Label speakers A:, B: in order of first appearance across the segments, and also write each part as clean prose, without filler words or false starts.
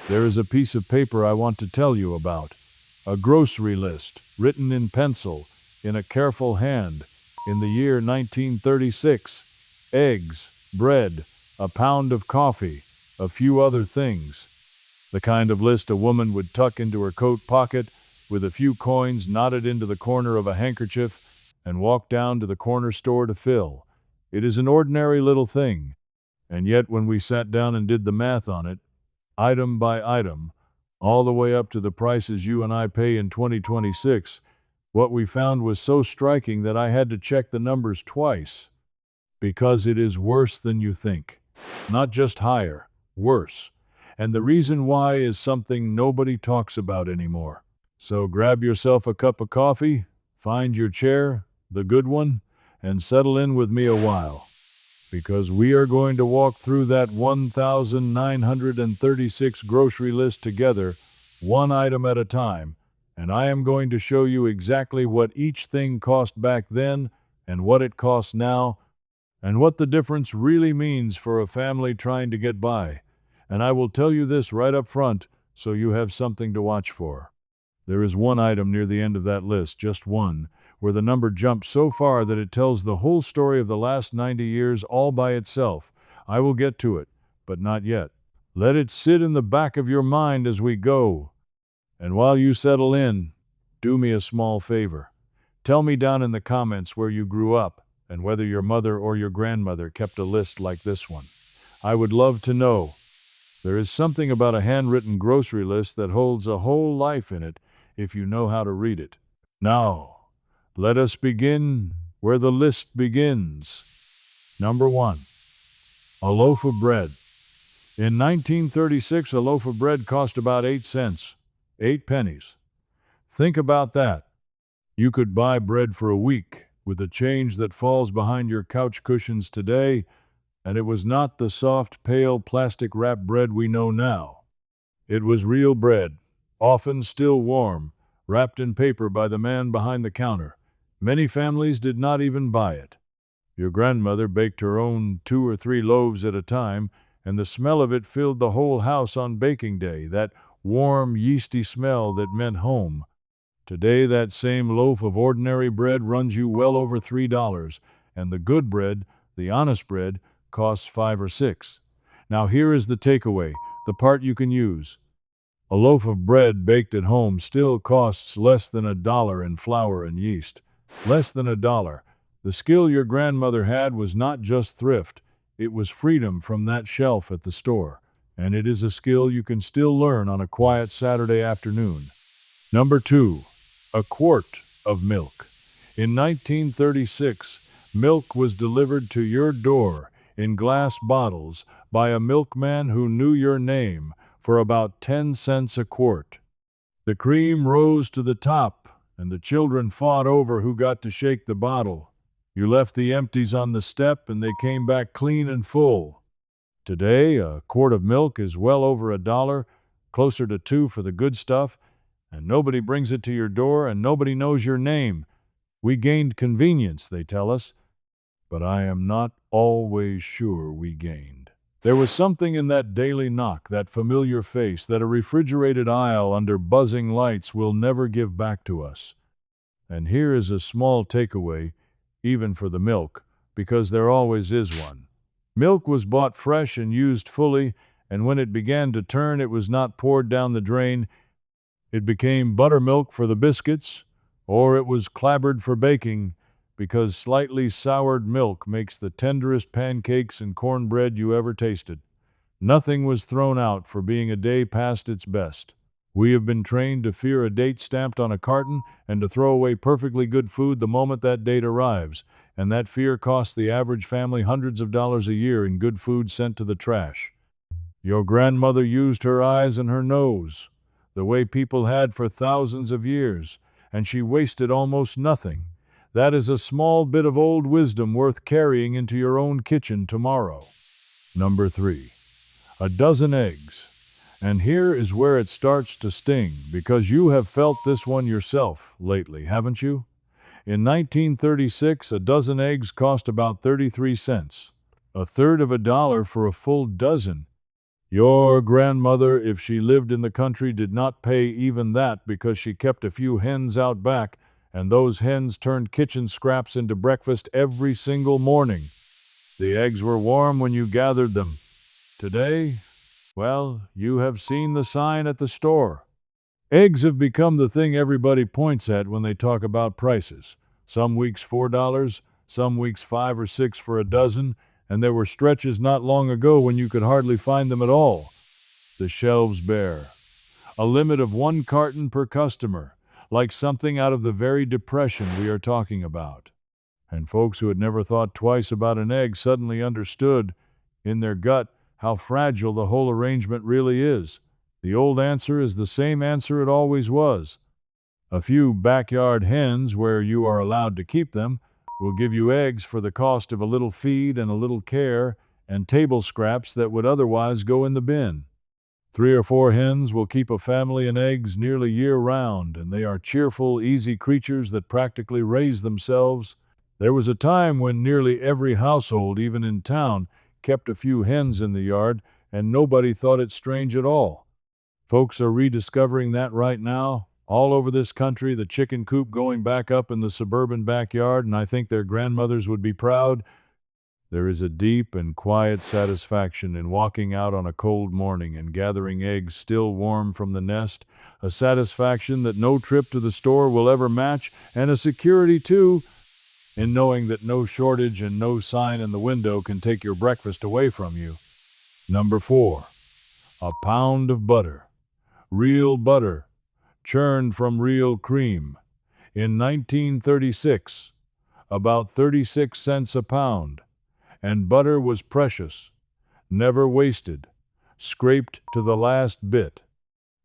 A: There is a piece of paper I want to tell you about. A grocery list, written in pencil, in a careful hand, in the year 1936. Eggs, bread, a pound of coffee, a few other things. The kind of list a woman would tuck into her coat pocket, with a few coins knotted into the corner of a handkerchief, and walk down to the corner store to fill. It is an ordinary little thing, and yet when we sat down and did the math on it, item by item, all the way up to the prices you and I pay in 2026, what we found was so striking that I had to check the numbers twice. Because it is worse than you think. Not just higher, worse. And the reason why is something nobody talks about anymore. So grab yourself a cup of coffee, find your chair, the good one, and settle in with me a while. Because we are going to walk through that 1,936 grocery list together, one item at a time, and I am going to show you exactly what each thing cost back then and what it costs now, and what the difference really means for a family trying to get by. And I will tell you this right up front, so you have something to watch for. There is one item near the end of that list, just one, where the number jumps so far that it tells the whole story of the last 90 years all by itself. I will get to it, but not yet. Let it sit in the back of your mind as we go. And while you settle in, do me a small favor. Tell me down in the comments where you grew up, and whether your mother or your grandmother kept a list like this one. I would love to know. There is something about a handwritten grocery list that holds a whole life in it if you know how to read it. Now, let us begin where the list begins. Number 1. A loaf of bread. In 1936, a loaf of bread cost about 8 cents, 8 pennies. Think about that. You could buy bread for a week with the change that falls behind your couch cushions today, and it was not the soft, pale, plastic-wrapped bread we know now. It was real bread, often still warm, wrapped in paper by the man behind the counter. Many families did not even buy it. Your grandmother baked her own 2 or 3 loaves at a time, and the smell of it filled the whole house on baking day, that warm, yeasty smell that meant home. Today, that same loaf of ordinary bread runs you well over $3, and the good bread, the honest bread, costs 5 or 6. Now here is the takeaway, the part you can use. A loaf of bread baked at home still costs less than $1 in flour and yeast. Less than $1. The skill your grandmother had was not just thrift, it was freedom from that shelf at the store. And it is a skill you can still learn on a quiet Saturday afternoon. Number 2. A quart of milk. In 1936, milk was delivered to your door in glass bottles by a milkman who knew your name for about 10 cents a quart. The cream rose to the top, and the children fought over who got to shake the bottle. You left the empties on the step, and they came back clean and full. Today, a quart of milk is well over $1, closer to $2 for the good stuff, and nobody brings it to your door, and nobody knows your name. We gained convenience, they tell us, but I am not always sure we gained. There was something in that daily knock, that familiar face, that a refrigerated aisle under buzzing lights will never give back to us. And here is a small takeaway, even for the milk, because there always is one. Milk was bought fresh and used fully, and when it began to turn, it was not poured down the drain. It became buttermilk for the biscuits, or it was clabbered for baking, because slightly soured milk makes the tenderest pancakes and cornbread you ever tasted. Nothing was thrown out for being a day past its best. We have been trained to fear a date stamped on a carton and to throw away perfectly good food the moment that date arrives, and that fear costs the average family hundreds of dollars a year in good food sent to the trash. Your grandmother used her eyes and her nose, the way people had for thousands of years, and she wasted almost nothing. That is a small bit of old wisdom worth carrying into your own kitchen tomorrow. Number 3. A dozen eggs. And here is where it starts to sting, because you have felt this one yourself lately, haven't you? In 1936, a dozen eggs cost about 33 cents, a third of $1 for a full dozen. Your grandmother, if she lived in the country, did not pay even that because she kept a few hens out back, and those hens turned kitchen scraps into breakfast every single morning. The eggs were warm when you gathered them. Today, well, you have seen the sign at the store. Eggs have become the thing everybody points at when they talk about prices. Some weeks $4, some weeks 5 or 6 for a dozen, and there were stretches not long ago when you could hardly find them at all. The shelves bare. A limit of 1 carton per customer, like something out of the very depression we are talking about. And folks who had never thought twice about an egg suddenly understood, in their gut, how fragile the whole arrangement really is. The old answer is the same answer it always was. A few backyard hens, where you are allowed to keep them, will give you eggs for the cost of a little feed and a little care and table scraps that would otherwise go in the bin. 3 or 4 hens will keep a family in eggs nearly year-round, and they are cheerful, easy creatures that practically raise themselves. There was a time when nearly every household, even in town, kept a few hens in the yard, and nobody thought it strange at all. Folks are rediscovering that right now. All over this country, the chicken coop going back up in the suburban backyard, and I think their grandmothers would be proud. There is a deep and quiet satisfaction in walking out on a cold morning and gathering eggs still warm from the nest, a satisfaction that no trip to the store will ever match, and a security, too, in knowing that no shortage and no sign in the window can take your breakfast away from you. Number 4. A pound of butter. Real butter, churned from real cream. In 1936, about 36 cents a pound. And butter was precious, never wasted, scraped to the last bit.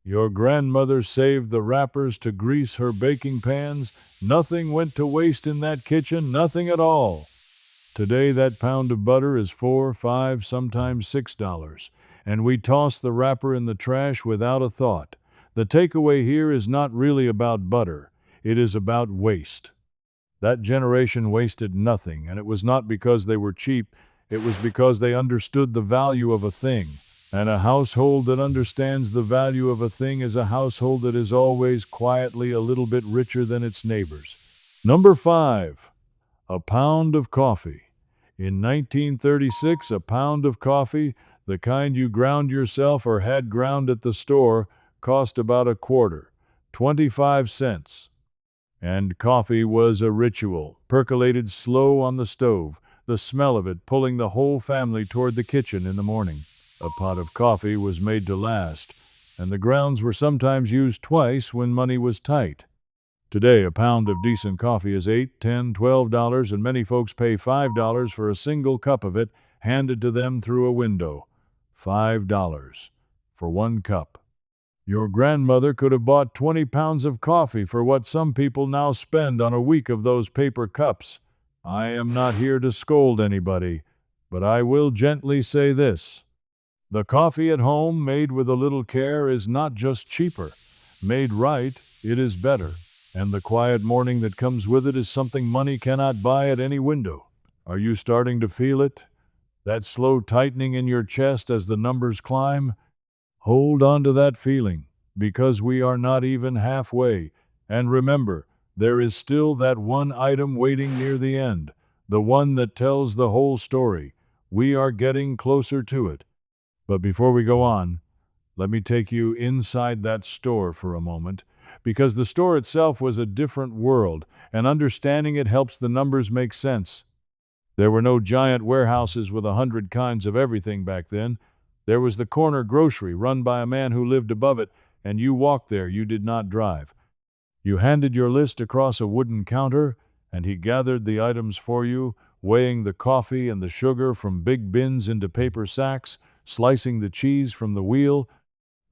A: Your grandmother saved the wrappers to grease her baking pans. Nothing went to waste in that kitchen, nothing at all. Today that pound of butter is $4, $5, sometimes $6, and we toss the wrapper in the trash without a thought. The takeaway here is not really about butter. It is about waste. That generation wasted nothing, and it was not because they were cheap. It was because they understood the value of a thing. And a household that understands the value of a thing is a household that is always quietly a little bit richer than its neighbors. Number 5. A pound of coffee. In 1936, a pound of coffee, the kind you ground yourself or had ground at the store, cost about a quarter, 25 cents. And coffee was a ritual, percolated slow on the stove, the smell of it pulling the whole family toward the kitchen in the morning. A pot of coffee was made to last, and the grounds were sometimes used twice when money was tight. Today, a pound of decent coffee is $8, $10, $12, and many folks pay $5 for a single cup of it handed to them through a window. $5 for 1 cup. Your grandmother could have bought 20 pounds of coffee for what some people now spend on a week of those paper cups. I am not here to scold anybody, but I will gently say this. The coffee at home, made with a little care, is not just cheaper. Made right, it is better. And the quiet morning that comes with it is something money cannot buy at any window. Are you starting to feel it? That slow tightening in your chest as the numbers climb? Hold on to that feeling, because we are not even halfway. And remember, there is still that one item waiting near the end, the one that tells the whole story. We are getting closer to it. But before we go on, let me take you inside that store for a moment, because the store itself was a different world, and understanding it helps the numbers make sense. There were no giant warehouses with 100 kinds of everything back then. There was the corner grocery run by a man who lived above it, and you walked there, you did not drive. You handed your list across a wooden counter, and he gathered the items for you, weighing the coffee and the sugar from big bins into paper sacks, slicing the cheese from the wheel,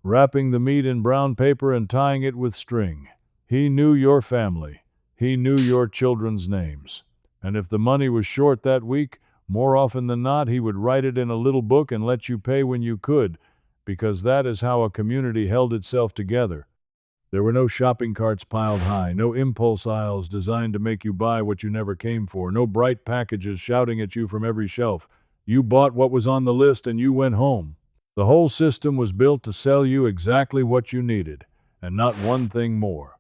A: wrapping the meat in brown paper and tying it with string. He knew your family. He knew your children's names. And if the money was short that week, more often than not, he would write it in a little book and let you pay when you could, because that is how a community held itself together. There were no shopping carts piled high, no impulse aisles designed to make you buy what you never came for, no bright packages shouting at you from every shelf. You bought what was on the list and you went home. The whole system was built to sell you exactly what you needed, and not one thing more.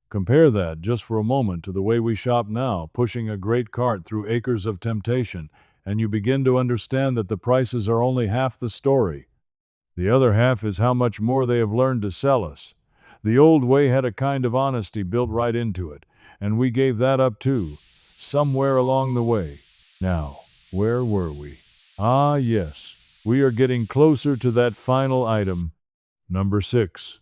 A: Compare that, just for a moment, to the way we shop now, pushing a great cart through acres of temptation, and you begin to understand that the prices are only half the story. The other half is how much more they have learned to sell us. The old way had a kind of honesty built right into it, and we gave that up too, somewhere along the way. Now, where were we? Ah, yes, we are getting closer to that final item. Number 6.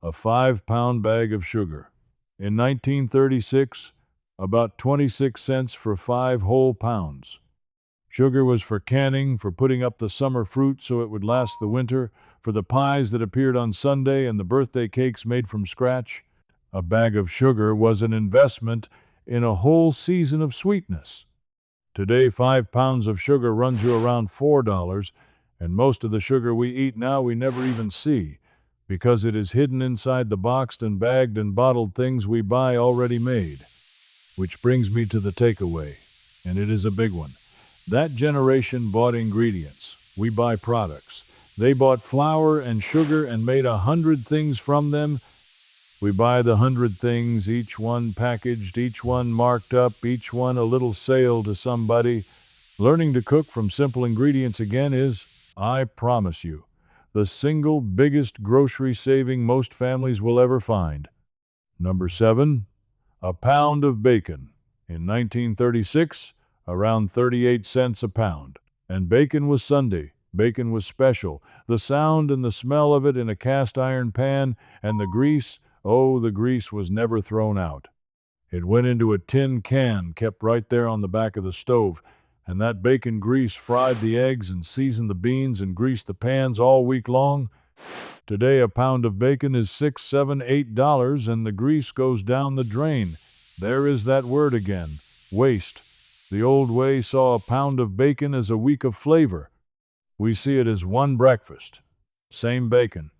A: A 5-pound bag of sugar. In 1936, about 26 cents for 5 whole pounds. Sugar was for canning, for putting up the summer fruit so it would last the winter, for the pies that appeared on Sunday and the birthday cakes made from scratch. A bag of sugar was an investment in a whole season of sweetness. Today, 5 pounds of sugar runs you around $4, and most of the sugar we eat now we never even see, because it is hidden inside the boxed and bagged and bottled things we buy already made. Which brings me to the takeaway, and it is a big one. That generation bought ingredients. We buy products. They bought flour and sugar and made 100 things from them. We buy the 100 things, each one packaged, each one marked up, each one a little sale to somebody. Learning to cook from simple ingredients again is, I promise you, the single biggest grocery saving most families will ever find. Number 7. A pound of bacon. In 1936, around 38 cents a pound. And bacon was Sunday. Bacon was special. The sound and the smell of it in a cast iron pan, and the grease, oh, the grease was never thrown out. It went into a tin can kept right there on the back of the stove, and that bacon grease fried the eggs and seasoned the beans and greased the pans all week long. Today, a pound of bacon is $6, $7, $8, and the grease goes down the drain. There is that word again, waste. The old way saw a pound of bacon as a week of flavor. We see it as one breakfast. Same bacon.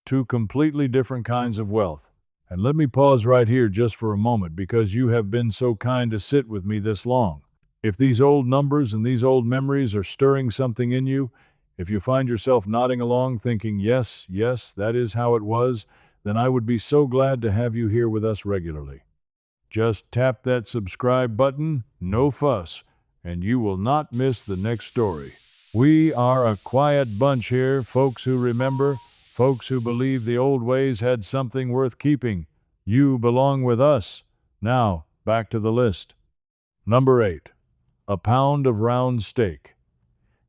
A: Two completely different kinds of wealth. And let me pause right here just for a moment, because you have been so kind to sit with me this long. If these old numbers and these old memories are stirring something in you, if you find yourself nodding along thinking, yes, yes, that is how it was, then I would be so glad to have you here with us regularly. Just tap that subscribe button, no fuss, and you will not miss the next story. We are a quiet bunch here, folks who remember, folks who believe the old ways had something worth keeping. You belong with us. Now, back to the list. Number 8. A pound of round steak.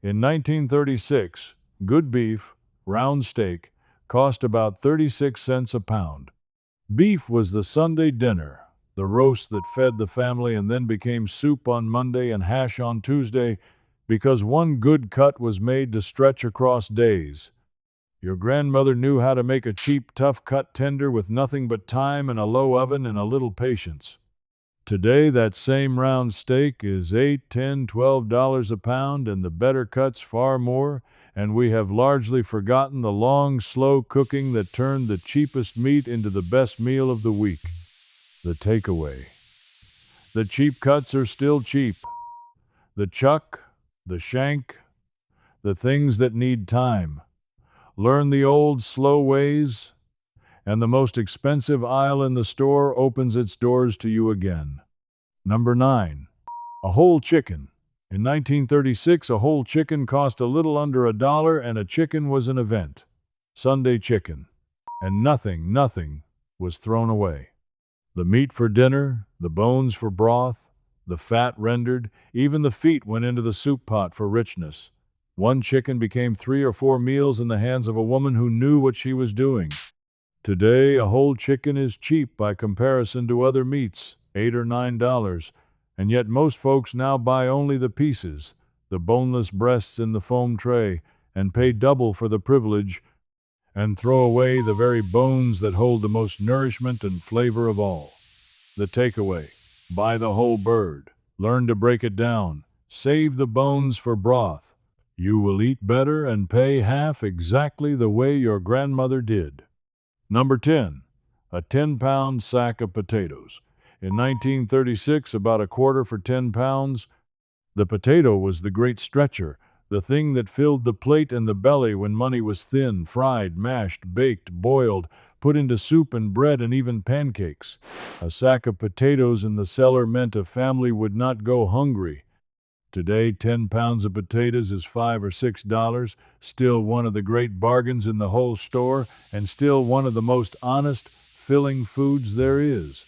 A: In 1936, good beef, round steak, cost about 36 cents a pound. Beef was the Sunday dinner, the roast that fed the family and then became soup on Monday and hash on Tuesday, because one good cut was made to stretch across days. Your grandmother knew how to make a cheap, tough cut tender with nothing but time and a low oven and a little patience. Today, that same round steak is $8, $10, $12 a pound, and the better cuts far more, and we have largely forgotten the long, slow cooking that turned the cheapest meat into the best meal of the week. The takeaway. The cheap cuts are still cheap. The chuck, the shank, the things that need time. Learn the old, slow ways, and the most expensive aisle in the store opens its doors to you again. Number 9. A whole chicken. In 1936, a whole chicken cost a little under $1, and a chicken was an event. Sunday chicken. And nothing was thrown away. The meat for dinner, the bones for broth, the fat rendered, even the feet went into the soup pot for richness. One chicken became 3 or 4 meals in the hands of a woman who knew what she was doing. Today, a whole chicken is cheap by comparison to other meats, $8 or $9, and yet most folks now buy only the pieces, the boneless breasts in the foam tray, and pay double for the privilege, and throw away the very bones that hold the most nourishment and flavor of all. The takeaway: buy the whole bird, learn to break it down, save the bones for broth. You will eat better and pay half exactly the way your grandmother did. Number 10. A 10-pound sack of potatoes. In 1936, about a quarter for 10 pounds. The potato was the great stretcher, The thing that filled the plate and the belly when money was thin, fried, mashed, baked, boiled, put into soup and bread and even pancakes. A sack of potatoes in the cellar meant a family would not go hungry. Today, 10 pounds of potatoes is $5 or $6, still one of the great bargains in the whole store, and still one of the most honest, filling foods there is.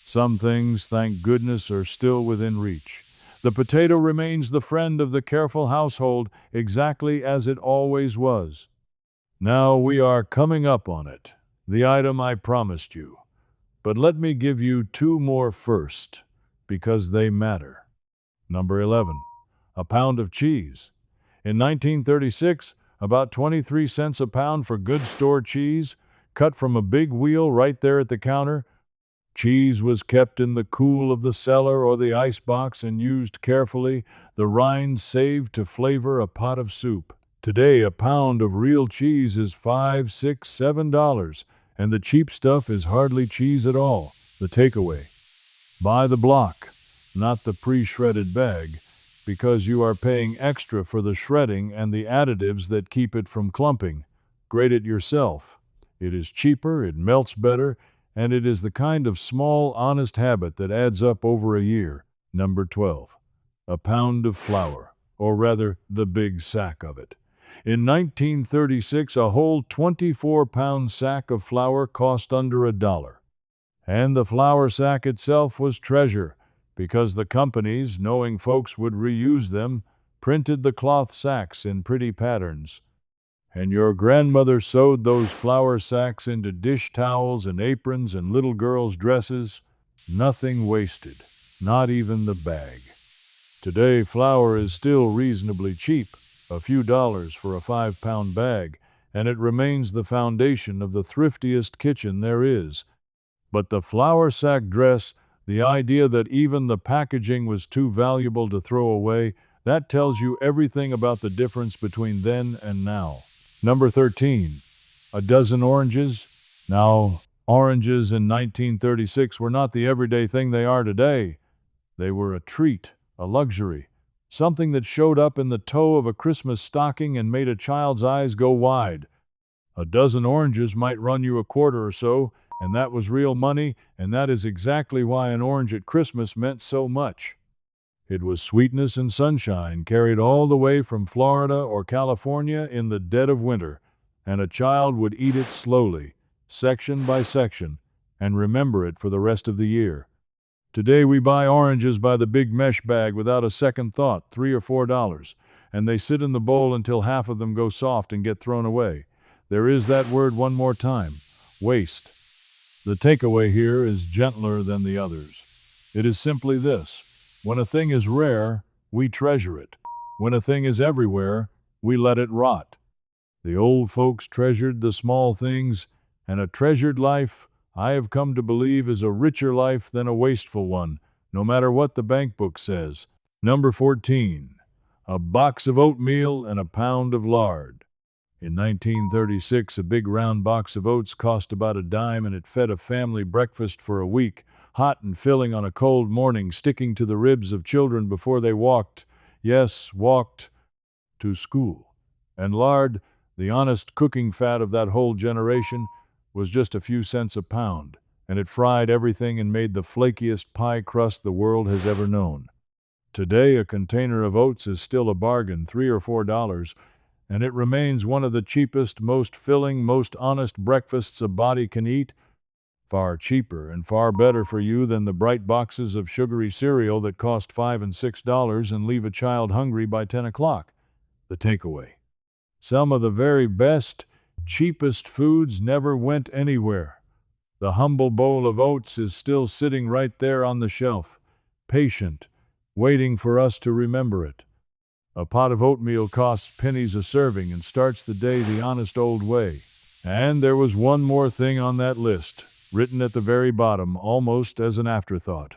A: Some things, thank goodness, are still within reach. The potato remains the friend of the careful household, exactly as it always was. Now we are coming up on it, the item I promised you. But let me give you two more first, because they matter. Number 11, a pound of cheese. In 1936, about 23 cents a pound for good store cheese, cut from a big wheel right there at the counter. Cheese was kept in the cool of the cellar or the ice box and used carefully, the rind saved to flavor a pot of soup. Today, a pound of real cheese is $5, $6, $7, and the cheap stuff is hardly cheese at all. The takeaway: buy the block, not the pre-shredded bag, because you are paying extra for the shredding and the additives that keep it from clumping. Grate it yourself. It is cheaper, it melts better, and it is the kind of small, honest habit that adds up over a year. Number 12, a pound of flour, or rather, the big sack of it. In 1936, a whole 24-pound sack of flour cost under $1. And the flour sack itself was treasure, because the companies, knowing folks would reuse them, printed the cloth sacks in pretty patterns. And your grandmother sewed those flour sacks into dish towels and aprons and little girls' dresses. Nothing wasted, not even the bag. Today, flour is still reasonably cheap, a few dollars for a 5-pound bag, and it remains the foundation of the thriftiest kitchen there is. But the flour sack dress, the idea that even the packaging was too valuable to throw away, that tells you everything about the difference between then and now. Number 13, a dozen oranges. Now, oranges in 1936 were not the everyday thing they are today. They were a treat, a luxury, something that showed up in the toe of a Christmas stocking and made a child's eyes go wide. A dozen oranges might run you a quarter or so, and that was real money, and that is exactly why an orange at Christmas meant so much. It was sweetness and sunshine carried all the way from Florida or California in the dead of winter, and a child would eat it slowly, section by section, and remember it for the rest of the year. Today we buy oranges by the big mesh bag without a second thought, $3 or $4, and they sit in the bowl until half of them go soft and get thrown away. There is that word one more time: waste. The takeaway here is gentler than the others. It is simply this: when a thing is rare, we treasure it. When a thing is everywhere, we let it rot. The old folks treasured the small things, and a treasured life, I have come to believe, is a richer life than a wasteful one, no matter what the bank book says. Number 14, a box of oatmeal and a pound of lard. In 1936, a big round box of oats cost about a dime, and it fed a family breakfast for a week, hot and filling on a cold morning, sticking to the ribs of children before they walked, yes, walked, to school. And lard, the honest cooking fat of that whole generation, was just a few cents a pound, and it fried everything and made the flakiest pie crust the world has ever known. Today, a container of oats is still a bargain, $3 or $4, and it remains one of the cheapest, most filling, most honest breakfasts a body can eat, far cheaper and far better for you than the bright boxes of sugary cereal that cost $5 and $6 and leave a child hungry by 10 o'clock. The takeaway: some of the very best, cheapest foods never went anywhere. The humble bowl of oats is still sitting right there on the shelf, patient, waiting for us to remember it. A pot of oatmeal costs pennies a serving and starts the day the honest old way. And there was one more thing on that list, written at the very bottom, almost as an afterthought: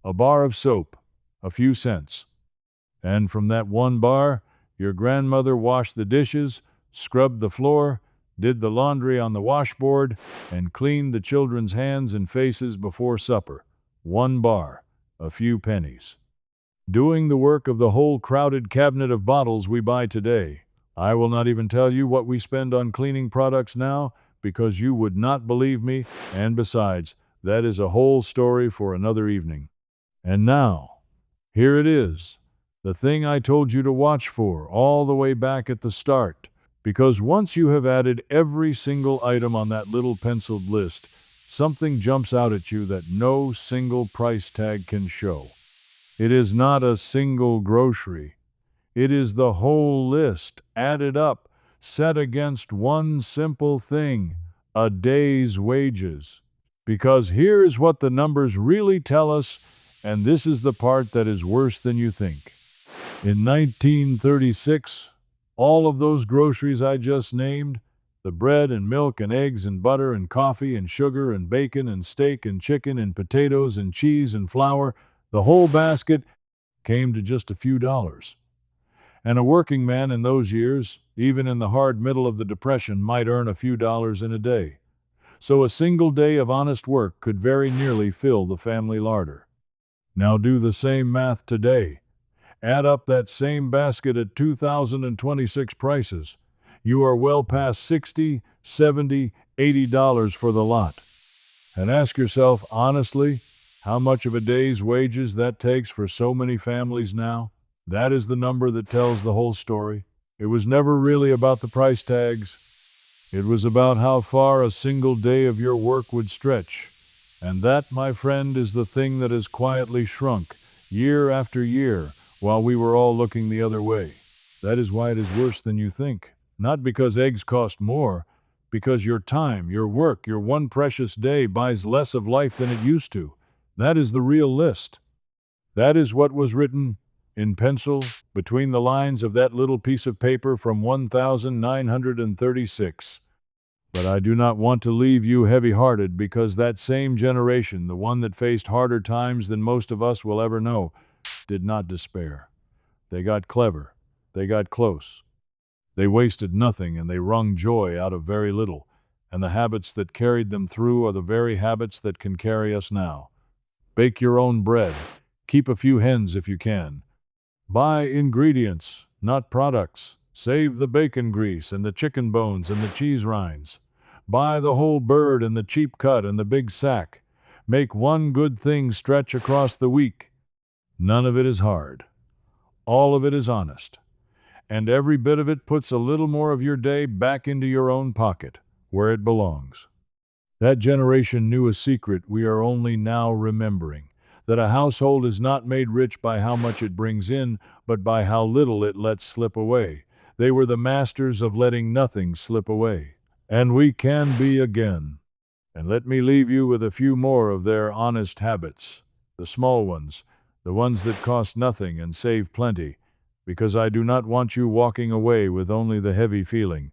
A: a bar of soap, a few cents. And from that one bar, your grandmother washed the dishes, scrubbed the floor, did the laundry on the washboard, and cleaned the children's hands and faces before supper. One bar, a few pennies. doing the work of the whole crowded cabinet of bottles we buy today. I will not even tell you what we spend on cleaning products now, because you would not believe me, and besides, that is a whole story for another evening. And now, here it is, the thing I told you to watch for all the way back at the start. Because once you have added every single item on that little penciled list, something jumps out at you that no single price tag can show. It is not a single grocery. It is the whole list, added up, set against one simple thing, a day's wages. Because here is what the numbers really tell us, and this is the part that is worse than you think. In 1936, all of those groceries I just named, the bread and milk and eggs and butter and coffee and sugar and bacon and steak and chicken and potatoes and cheese and flour, the whole basket came to just a few dollars. And a working man in those years, even in the hard middle of the Depression, might earn a few dollars in a day. So a single day of honest work could very nearly fill the family larder. Now do the same math today. Add up that same basket at 2026 prices. You are well past 60, 70, $80 for the lot. And ask yourself honestly, how much of a day's wages that takes for so many families now? That is the number that tells the whole story. It was never really about the price tags. It was about how far a single day of your work would stretch. And that, my friend, is the thing that has quietly shrunk, year after year, while we were all looking the other way. That is why it is worse than you think. Not because eggs cost more, because your time, your work, your one precious day buys less of life than it used to. That is the real list. That is what was written in pencil between the lines of that little piece of paper from 1936. But I do not want to leave you heavy-hearted, because that same generation, the one that faced harder times than most of us will ever know, did not despair. They got clever. They got close. They wasted nothing, and they wrung joy out of very little. And the habits that carried them through are the very habits that can carry us now. Bake your own bread. Keep a few hens if you can. Buy ingredients, not products. Save the bacon grease and the chicken bones and the cheese rinds. Buy the whole bird and the cheap cut and the big sack. Make one good thing stretch across the week. None of it is hard. All of it is honest. And every bit of it puts a little more of your day back into your own pocket, where it belongs. That generation knew a secret we are only now remembering, that a household is not made rich by how much it brings in, but by how little it lets slip away. They were the masters of letting nothing slip away. And we can be again. And let me leave you with a few more of their honest habits, the small ones, the ones that cost nothing and save plenty, because I do not want you walking away with only the heavy feeling.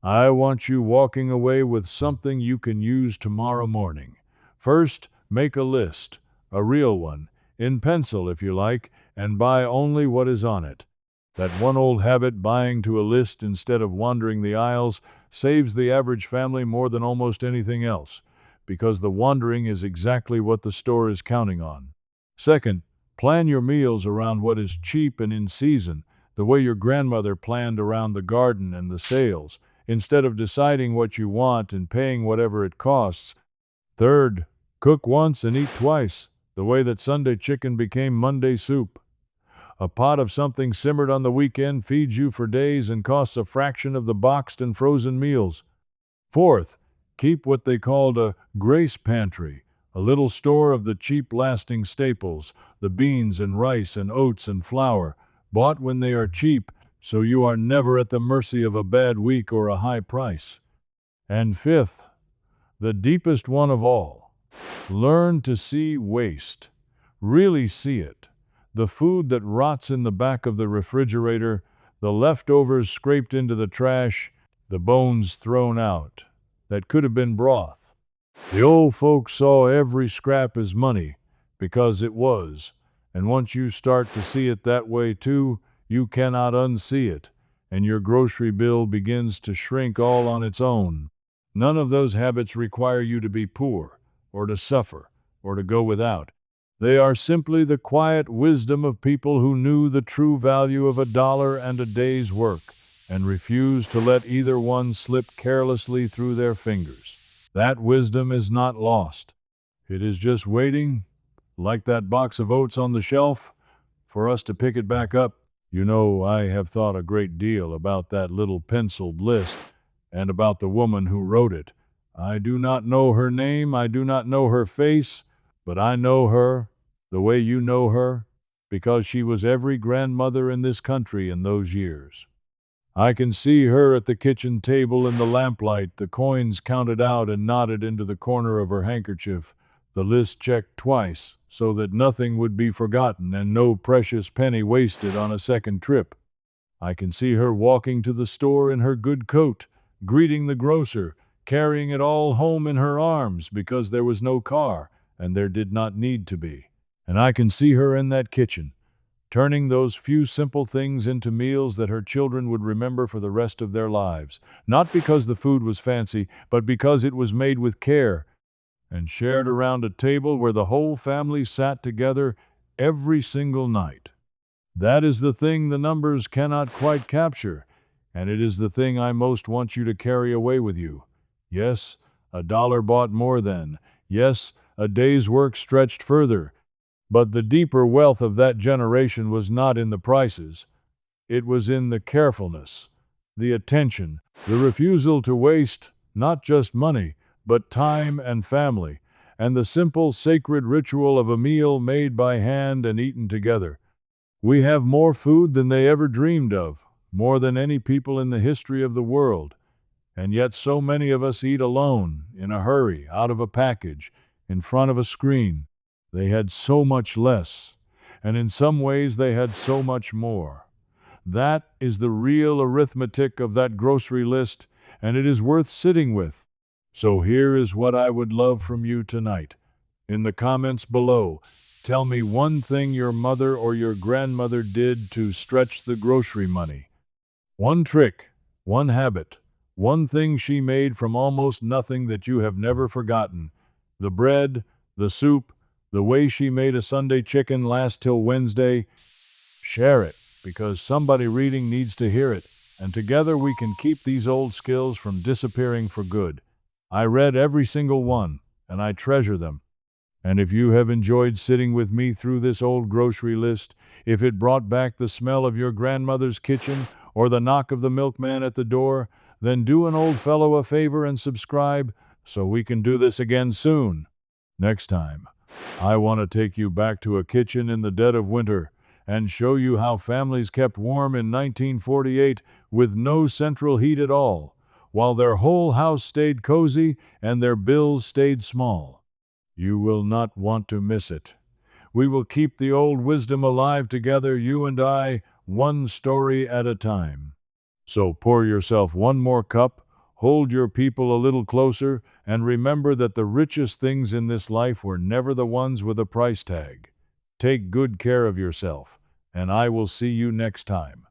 A: I want you walking away with something you can use tomorrow morning. First, make a list, a real one, in pencil if you like, and buy only what is on it. That one old habit, buying to a list instead of wandering the aisles, saves the average family more than almost anything else, because the wandering is exactly what the store is counting on. Second, plan your meals around what is cheap and in season, the way your grandmother planned around the garden and the sales, instead of deciding what you want and paying whatever it costs. Third, cook once and eat twice, the way that Sunday chicken became Monday soup. A pot of something simmered on the weekend feeds you for days and costs a fraction of the boxed and frozen meals. Fourth, keep what they called a grace pantry, a little store of the cheap lasting staples, the beans and rice and oats and flour, bought when they are cheap, so you are never at the mercy of a bad week or a high price. And fifth, the deepest one of all, learn to see waste. Really see it. The food that rots in the back of the refrigerator, the leftovers scraped into the trash, the bones thrown out, that could have been broth. The old folks saw every scrap as money, because it was, and once you start to see it that way too, you cannot unsee it, and your grocery bill begins to shrink all on its own. None of those habits require you to be poor, or to suffer, or to go without. They are simply the quiet wisdom of people who knew the true value of a dollar and a day's work, and refused to let either one slip carelessly through their fingers. That wisdom is not lost. It is just waiting, like that box of oats on the shelf, for us to pick it back up. You know, I have thought a great deal about that little penciled list and about the woman who wrote it. I do not know her name, I do not know her face, but I know her, the way you know her, because she was every grandmother in this country in those years. I can see her at the kitchen table in the lamplight, the coins counted out and knotted into the corner of her handkerchief, the list checked twice, so that nothing would be forgotten and no precious penny wasted on a second trip. I can see her walking to the store in her good coat, greeting the grocer, carrying it all home in her arms because there was no car, and there did not need to be. And I can see her in that kitchen, turning those few simple things into meals that her children would remember for the rest of their lives, not because the food was fancy, but because it was made with care and shared around a table where the whole family sat together every single night. That is the thing the numbers cannot quite capture, and it is the thing I most want you to carry away with you. Yes, a dollar bought more than. Yes, a day's work stretched further. But the deeper wealth of that generation was not in the prices. It was in the carefulness, the attention, the refusal to waste not just money, but time and family, and the simple sacred ritual of a meal made by hand and eaten together. We have more food than they ever dreamed of, more than any people in the history of the world. And yet so many of us eat alone, in a hurry, out of a package, in front of a screen. They had so much less, and in some ways they had so much more. That is the real arithmetic of that grocery list, and it is worth sitting with. So here is what I would love from you tonight. In the comments below, tell me one thing your mother or your grandmother did to stretch the grocery money. One trick, one habit, one thing she made from almost nothing that you have never forgotten. The bread, the soup, the way she made a Sunday chicken last till Wednesday. Share it, because somebody reading needs to hear it, and together we can keep these old skills from disappearing for good. I read every single one, and I treasure them. And if you have enjoyed sitting with me through this old grocery list, if it brought back the smell of your grandmother's kitchen or the knock of the milkman at the door, then do an old fellow a favor and subscribe so we can do this again soon. Next time, I want to take you back to a kitchen in the dead of winter and show you how families kept warm in 1948 with no central heat at all, while their whole house stayed cozy and their bills stayed small. You will not want to miss it. We will keep the old wisdom alive together, you and I, one story at a time. So pour yourself one more cup, hold your people a little closer, and remember that the richest things in this life were never the ones with a price tag. Take good care of yourself, and I will see you next time.